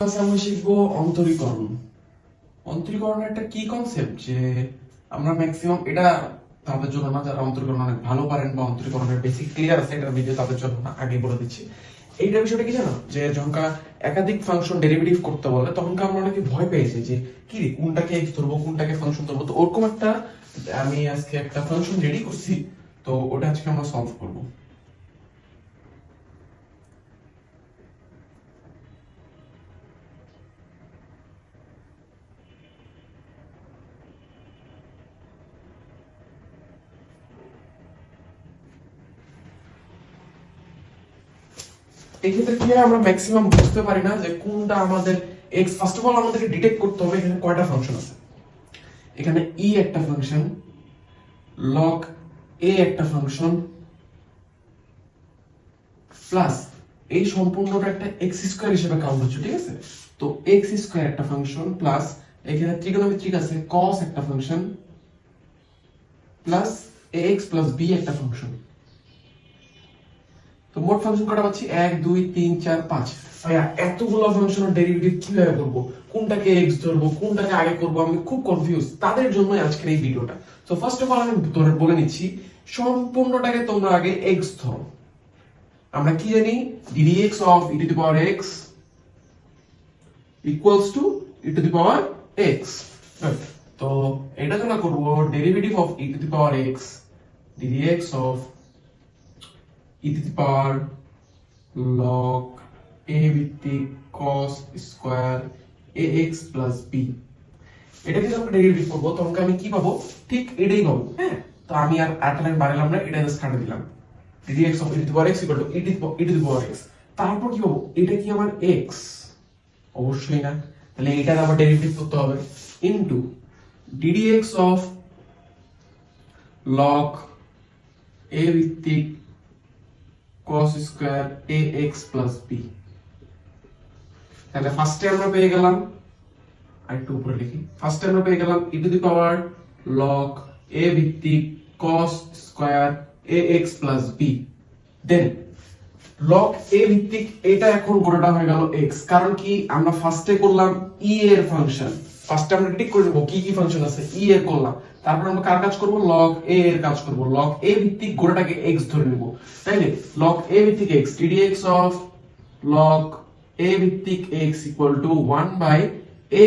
আচ্ছা, আমরা শিখবো অন্তরীকরণ। অন্তরীকরণ একটা কি কনসেপ্ট যে আমরা ম্যাক্সিমাম এটা তাদের জন্য না যারা অন্তরীকরণ অনেক ভালো পারেন বা অন্তরীকরণের বেসিক ক্লিয়ার আছে এটার ভিডিও তাদের জন্য না, আগে বলে দিচ্ছি। এইটা বিষয়টা কি জানো যে যখন একাধিক ফাংশন ডেরিভেটিভ করতে বলে তখন আমরা অনেকে ভয় পেয়েছি যে কি রে কোনটাকে এক্স ধরবো কোনটাকে ফাংশন ধরবো। তো ওরকম একটা আমি আজকে একটা ফাংশন রেডি করছি, তো ওটা আজকে আমরা সলভ করবো। এক্ষেত্রে কি হয় আমরা ম্যাক্সিমাম বুঝতে পারি না যে কোনটা আমাদের এক্স। ফার্স্ট অফ অল আমাদেরকে ডিটেক্ট করতে হবে এখানে কয়টা ফাংশন আছে। এখানে ই একটা ফাংশন, লগ এ একটা ফাংশন, প্লাস এই সম্পূর্ণটা একটা এক্স স্কয়ার হিসেবে কাউন্ট হচ্ছে, ঠিক আছে? তো এক্স স্কয়ার একটা ফাংশন প্লাস এখানে ত্রিগোনোমেট্রিক আছে cos একটা function plus ax plus b একটা ফাংশন। তো মোট ফাংশন কটা পাচ্ছি 1 2 3 4 5। ভাইয়া এতগুলো ফাংশনের ডেরিভেটিভ কিভাবে করব, কোনটাকে x ধরবো কোনটাকে আগে করব, আমি খুব কনফিউজ। তাদের জন্য আজকের এই ভিডিওটা। তো ফার্স্ট অফ অল আমি ধরে বলে নিচ্ছি সম্পূর্ণটাকে তোমরা আগে x ধরো। আমরা কি জানি ddx of e to the power x equals to e to the power x, right? তো এটা যখন করব derivative of e to the power x ddx of e to the power log a ভিত্তিক cos square ax plus b, এটাকে যখন derivative করব তখন আমি কি পাবো, ঠিক এটাই পাবো। হ্যাঁ, তো আমি আর আটটা লাইন বাড়ালাম না, এটা জাস্ট কাটে দিলাম। ddx of e to the power x equal to e to the power x। তারপর কি পাবো, এটা কি আমার x? অবশ্যই না, তাহলে এটার আবার ডেরিভেটিভ করতে হবে into ddx of log a ভিত্তিক cos square ax plus b। তাহলে ফার্স্টে আমরা পেয়ে গেলাম, আরেকটু উপরে লিখি, ফার্স্টে আমরা পেয়ে গেলাম e to the power log a ভিত্তিক cos square ax plus b। Then log a ভিত্তিক এটা এখন গোটাটা হয়ে গেল x, কারণ কি আমরা ফার্স্টে করলাম e এর ফাংশন। ফার্স্টে আমরা ডিটেক্ট করে নেব কি কি ফাংশন আছে, e এর করলাম, তারপর আমরা কার কাজ করব, log a এর কাজ করব। log a ভিত্তিক গোটাটাকে x ধরে নেব, তাইলে log a ভিত্তিক x ddx of log a ভিত্তিক x equal to 1 by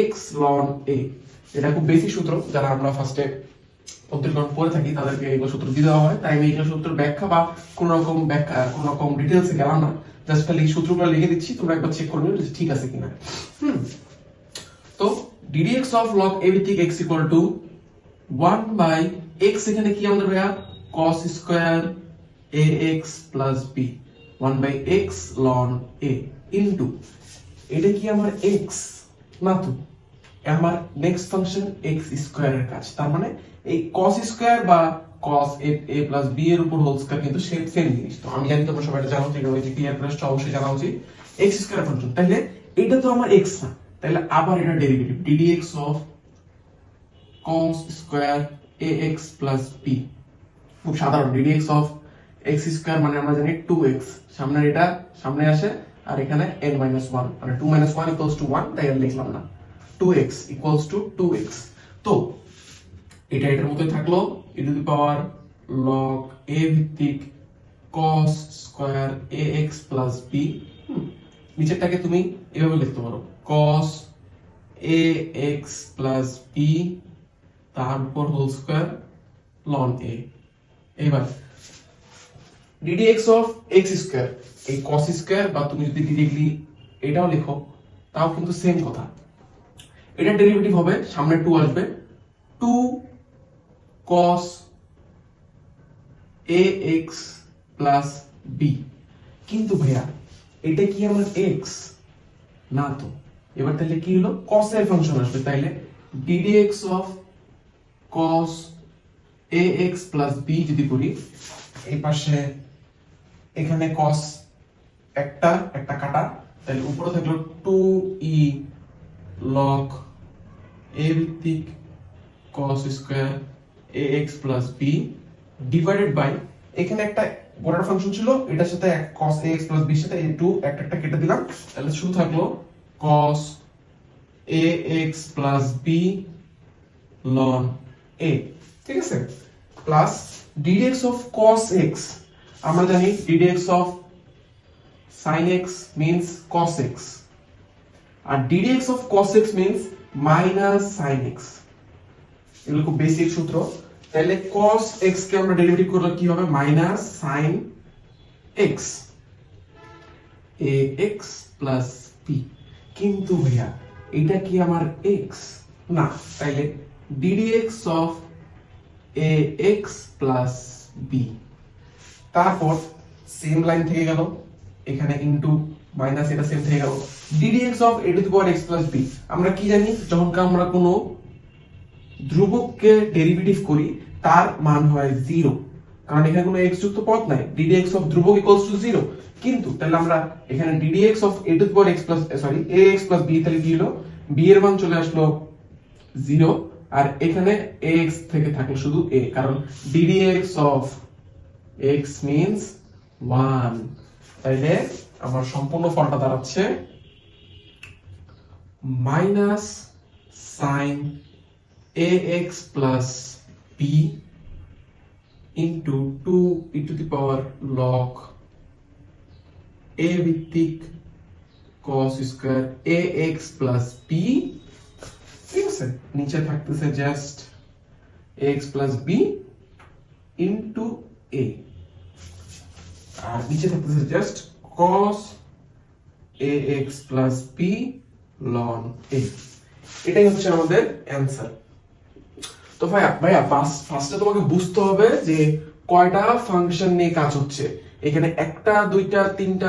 x ln a। এটা খুব বেসিক সূত্র, যারা আমরা ফার্স্টে অন্তরীকরণ পড়ে থাকি তাদেরকে এগুলো সূত্র দিয়ে দেওয়া হয়, তাই আমি এইগুলো সূত্র ব্যাখ্যা বা কোন রকম ডিটেইলসে গেলাম না, জাস্ট খালি সূত্রগুলো লিখে দিচ্ছি, তোমরা একবার চেক করে নিও যে ঠিক আছে কিনা। তো ddx of log a ভিত্তিক x equal to 1 by x, এখানে কি আমাদের ভাইয়া cos square ax plus b 1 by x ln a into এটা কি আমার x না, তো আমার নেক্সট ফাংশন x স্কয়ার এর কাজ। তার মানে এই cos স্কয়ার বা cos a plus b এর উপর হোল স্কয়ার কিন্তু সেম জিনিস। তো আমি জানি তোমরা সবাই এটা জানো, ট্রিগোনোমেট্রি ক্লিয়ার প্লাসটা অবশ্যই জানা উচিত। x স্কয়ার ফাংশন, তাহলে এটা তো আমার x না, তাহলে আবার এটা derivative ddx of cos square ax plus b। খুব সাধারণ, ddx of x স্কয়ার মানে আমরা জানি 2x, সামনে এটা সামনে আসে আর এখানে n - 1 মানে 2 - 1 = 1, তাই আর লিখলাম না। 2x equals to 2x। তো এটা এটার মতোই থাকলো e to the power log a ভিত্তিক cos square ax plus b। নিচেরটাকে তুমি এভাবে লিখতে পারো cos ax plus b তারপর হোল স্কয়ার ln a। এবার ddx of x স্কয়ার, এই cos স্কয়ার বা তুমি যদি ডিরেক্টলি এটাও লিখো তাও কিন্তু সেম কথা। এটা ডেরিভেটিভ হবে, সামনে 2 আসবে, 2 cos ax plus b। কিন্তু ভাইয়া এটা কি আমার x না, তো এবার তাহলে কি হলো, cos এর ফাংশন আসবে, তাইলে ddx of cos ax plus b যদি করি, এই পাশে এখানে cos একটা একটা কাটা, তাহলে উপরে থাকলো 2e log a ভিত্তিক cos square ax plus b divided by এখানে একটা গোটার ফাংশন ছিল, এটার সাথে cos ax plus b এর সাথে এই 2 একটা একটা কেটে দিলাম, তাহলে শুধু থাকলো cos ax plus b ln a, ঠিক আছে, plus ddx of cos x, আমরা জানি ddx of sin x means cos x, R ddx of cos x means minus sin x। এগুলো খুব বেসিক সূত্র। তাহলে cos x কে আমরা ডেরিভেটিভ করলে কি হবে, minus sin x ax plus b। কিন্তু ভাইয়া এটা কি আমার x না, তাইলে ddx of ax plus b, তারপর সেম লাইন থেকে গেল, এখানে ইনটু মাইনাস, এটা সেম থেকে গেল ddx of a to the power x plus b। আমরা কি জানি, যখন আমরা কোনো ধ্রুবককে ডেরিভেটিভ করি তার মান হয় 0, কারণ এখানে কোনো x যুক্ত পদ নাই, ddx of ধ্রুবক ইকুয়ালস টু 0। কিন্তু তাহলে আমরা এখানে ddx of a to the power x plus ax plus b, তাহলে কি হলো, b এর মান চলে আসলো 0, আর এখানে ax থেকে থাকলো শুধু a, কারণ ddx of x means 1। তাইলে আমার সম্পূর্ণ ফলটা দাঁড়াচ্ছে minus sin ax plus b into 2 e to the power log a ভিত্তিক cos square ax plus b, ঠিক আছে, নিচে থাকতেছে just ax plus b into a, আর নিচে থাকতেছে just cos ax plus b ln a। এটাই হচ্ছে আমাদের অ্যানসার। তো ভাইয়া ফার্স্টে তোমাকে বুঝতে হবে যে কয়টা ফাংশন নিয়ে কাজ হচ্ছে। এখানে একটা, দুইটা, তিনটা,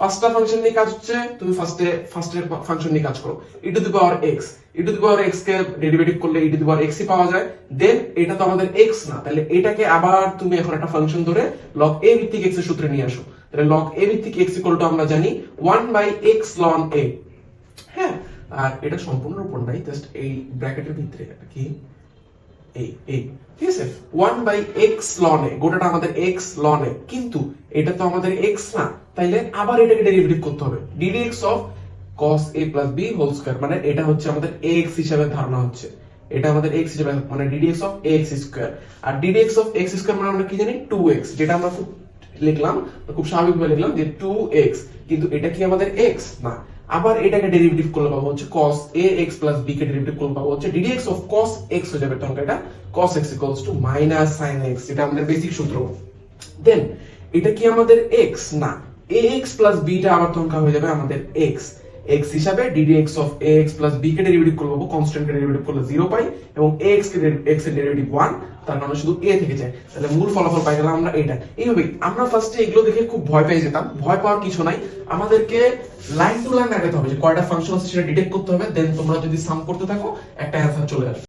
পাঁচটা ফাংশন নিয়ে কাজ হচ্ছে। তুমি ফার্স্টের ফাংশন নিয়ে কাজ করো, e to the power x, e to the power x K derivative করলে e to the power x ই পাওয়া যায়। দেন এটা তো আমাদের x না, তাহলে এটাকে আবার তুমি এখন একটা ফাংশন ধরে log a ভিত্তিক x এর সূত্রে নিয়ে আসো। তাহলে log a ভিত্তিক x ইকুয়াল টু আমরা জানি 1/x ln a। হ্যাঁ, আর এটা সম্পূর্ণ উপর নাই, জাস্ট এই ব্র্যাকেটের ভিতরে এটা কি এই, ঠিক আছে, 1/x ln a, গোটাটা আমাদের x ln a, কিন্তু এটা তো আমাদের x না, তাইলে আবার এটাকে ডেরিভেটিভ করতে হবে ddx of cos a plus b whole square, মানে এটা হচ্ছে আমাদের x হিসেবে ধারণা হচ্ছে, এটা আমাদের x হিসেবে মানে ddx of x square, R ddx of x square মানে আমরা কি জানি 2x, যেটা আমরা খুব লিখলাম, খুব স্বাভাবিকভাবে লিখলাম যে 2x, কিন্তু এটা কি আমাদের x না, আবার এটাকে ডেরিভেটিভ করলে পাবো হচ্ছে cos ax plus b কে ডেরিভেটিভ করলে পাবো হচ্ছে ddx of cos x হয়ে যাবে, তখন এটা cos x equals to minus sin x, এটা আমাদের বেসিক সূত্র। দেন এটা কি আমাদের x না, ax plus b টা আবার তখন হয়ে যাবে আমাদের x হিসাবে ddx of ax plus b K derivative করলে পাবো, কনস্ট্যান্ট কে ডেরিভেটিভ করলে 0 পাই, এবং x এর ডেরিভেটিভ 1, তার মানে শুধু a থেকে যায়। তাহলে মূল ফলাফল পাই গেলাম আমরা এটা। এইভাবে আমরা ফার্স্টে এগুলো দেখে খুব ভয় পেয়ে যেতাম, ভয় পাওয়ার কিছু নাই, আমাদেরকে লাইন টু লাইন আগাতে হবে যে কয়টা ফাংশন আছে সেটা ডিটেক্ট করতে হবে, দেন তোমরা যদি সাম করতে থাকো একটা অ্যানসার চলে আসবে।